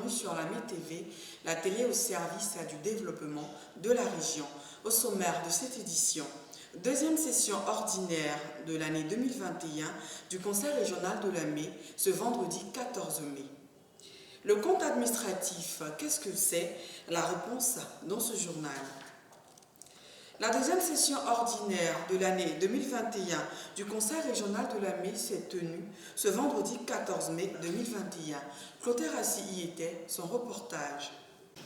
bienvenue sur la MetTV, la télé au service du développement de la région. Au sommaire de cette édition, deuxième session ordinaire de l'année 2021 du Conseil régional de Lamé, ce vendredi 14 mai. Le compte administratif, qu'est-ce que c'est? La réponse dans ce journal. La deuxième session ordinaire de l'année 2021 du Conseil régional de Lamé s'est tenue ce vendredi 14 mai 2021. Clotaire Assis y était, son reportage.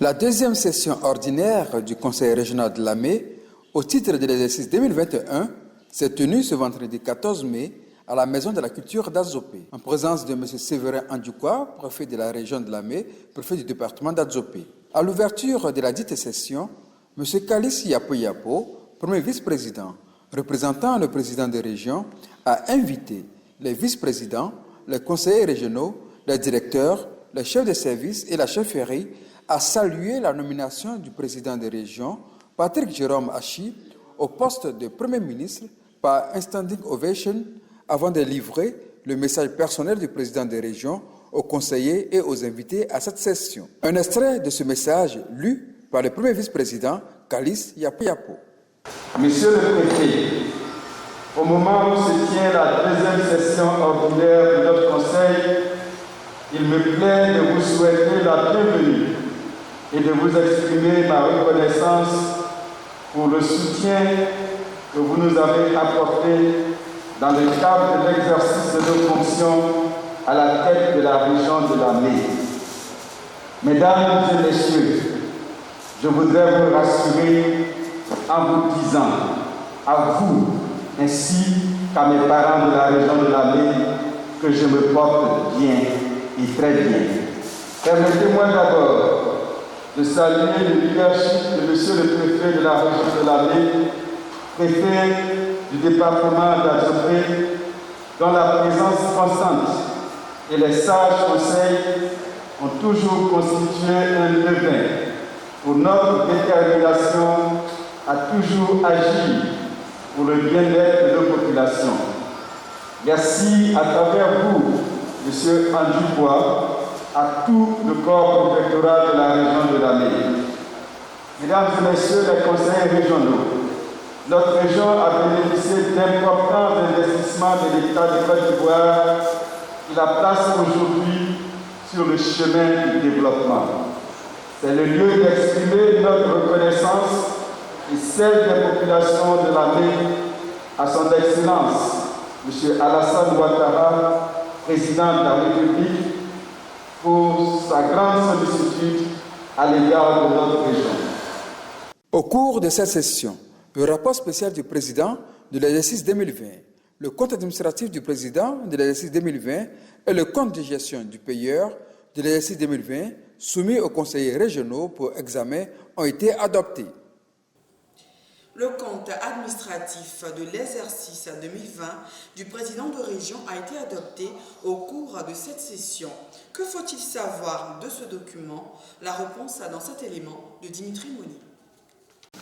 La deuxième session ordinaire du Conseil régional de Lamé, au titre de l'exercice 2021, s'est tenue ce vendredi 14 mai à la Maison de la Culture d'Adzopé, en présence de M. Séverin Andjoukwa, préfet de la région de Lamé, préfet du département d'Adzopé. À l'ouverture de la dite session, M. Kalis Yapo, premier vice-président, représentant le président de région, a invité les vice-présidents, les conseillers régionaux, les directeurs, les chefs de service et la chefferie à saluer la nomination du président de région, Patrick Jérôme Hachi, au poste de Premier ministre par un standing ovation avant de livrer le message personnel du président de région aux conseillers et aux invités à cette session. Un extrait de ce message lu par le premier vice-président, Kalis Yapo. Monsieur le préfet, au moment où se tient la deuxième session ordinaire de notre conseil, il me plaît de vous souhaiter la bienvenue et de vous exprimer ma reconnaissance pour le soutien que vous nous avez apporté dans le cadre de l'exercice de nos fonctions à la tête de la région de Lamé. Mesdames et messieurs, je voudrais vous rassurer en vous disant, à vous ainsi qu'à mes parents de la région de Lamé, que je me porte bien et très bien. Permettez-moi d'abord de saluer le leadership de Monsieur le préfet de la région de Lamé, préfet du département d'Adzopé, dont la présence constante et les sages conseils ont toujours constitué un levain pour notre détermination à toujours agir pour le bien-être de nos populations. Merci à travers vous, M. Andjoukwa, à tout le corps préfectoral de la région de Lamé. Mesdames et messieurs les conseillers régionaux, notre région a bénéficié d'importants investissements de l'État de Côte d'Ivoire qui la place aujourd'hui sur le chemin du développement. C'est le lieu d'exprimer notre reconnaissance et celle des populations de Lamé à son Excellence, M. Alassane Ouattara, président de la République, pour sa grande sollicitude à l'égard de notre région. Au cours de cette session, le rapport spécial du président de l'exercice 2020, le compte administratif du président de l'exercice 2020 et le compte de gestion du payeur de l'exercice 2020 soumis aux conseillers régionaux pour examen ont été adoptés. Le compte administratif de l'exercice 2020 du président de région a été adopté au cours de cette session. Que faut-il savoir de ce document? La réponse dans cet élément de Dimitri Moni.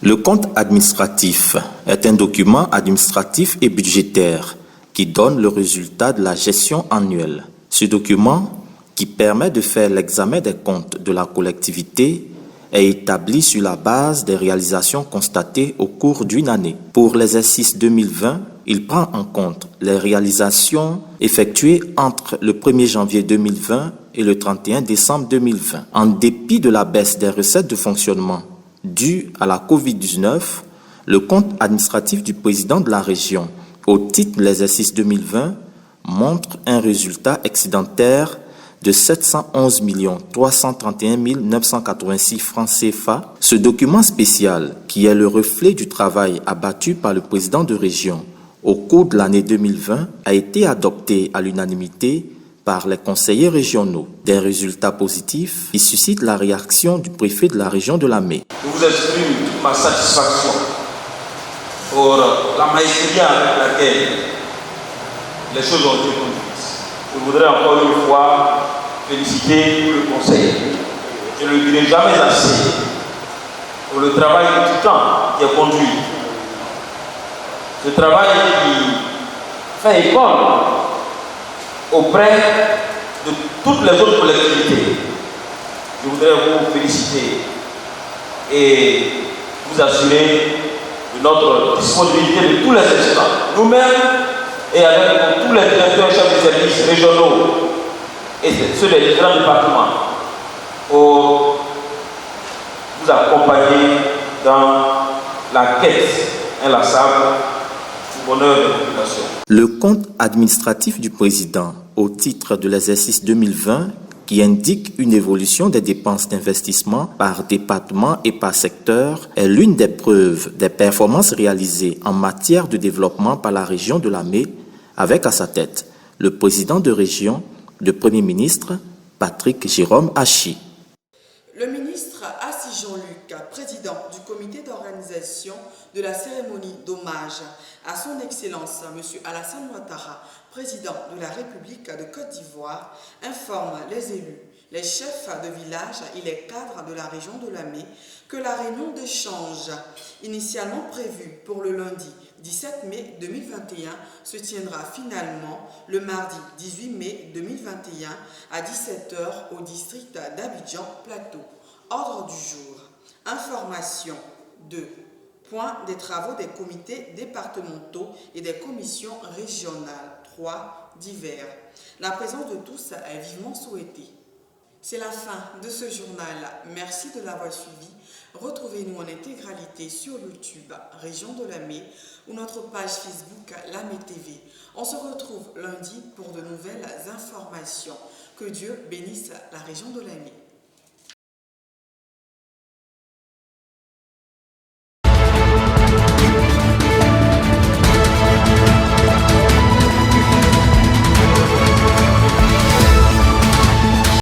Le compte administratif est un document administratif et budgétaire qui donne le résultat de la gestion annuelle. Ce document, qui permet de faire l'examen des comptes de la collectivité, est établi sur la base des réalisations constatées au cours d'une année. Pour l'exercice 2020, il prend en compte les réalisations effectuées entre le 1er janvier 2020 et le 31 décembre 2020. En dépit de la baisse des recettes de fonctionnement due à la COVID-19, le compte administratif du président de la région au titre de l'exercice 2020 montre un résultat excédentaire de 711 331 986 francs CFA. Ce document spécial, qui est le reflet du travail abattu par le président de région au cours de l'année 2020, a été adopté à l'unanimité par les conseillers régionaux. Des résultats positifs qui suscitent la réaction du préfet de la région de Lamé. Je vous exprime toute ma satisfaction pour la maîtrise avec laquelle les choses ont été conduites. Je voudrais encore une fois féliciter tout le conseil. Je ne le dirai jamais assez pour le travail de tout temps qui est conduit. Ce travail qui fait école auprès de toutes les autres collectivités. je voudrais vous féliciter et vous assurer de notre disponibilité de tous les instants, nous-mêmes et avec tous les directeurs chefs de services régionaux et ceux des différents départements pour vous accompagner dans la quête inlassable du bonheur de la population. Le compte administratif du président au titre de l'exercice 2020 qui indique une évolution des dépenses d'investissement par département et par secteur est l'une des preuves des performances réalisées en matière de développement par la région de Lamé avec à sa tête le président de région, le Premier ministre, Patrick Jérôme Hachi. Le ministre Assis Jean-Luc, président du comité d'organisation de la cérémonie d'hommage à son Excellence M. Alassane Ouattara, président de la République de Côte d'Ivoire, informe les élus, les chefs de village et les cadres de la région de Lamé que la réunion d'échange initialement prévue pour le lundi 17 mai 2021 se tiendra finalement le mardi 18 mai 2021 à 17h au district d'Abidjan Plateau. Ordre du jour. Information 2. Point des travaux des comités départementaux et des commissions régionales. 3. Divers. La présence de tous est vivement souhaitée. C'est la fin de ce journal. Merci de l'avoir suivi. Retrouvez-nous en intégralité sur YouTube, Région de Lamé, ou notre page Facebook Lamé TV. On se retrouve lundi pour de nouvelles informations. Que Dieu bénisse la région de Lamé.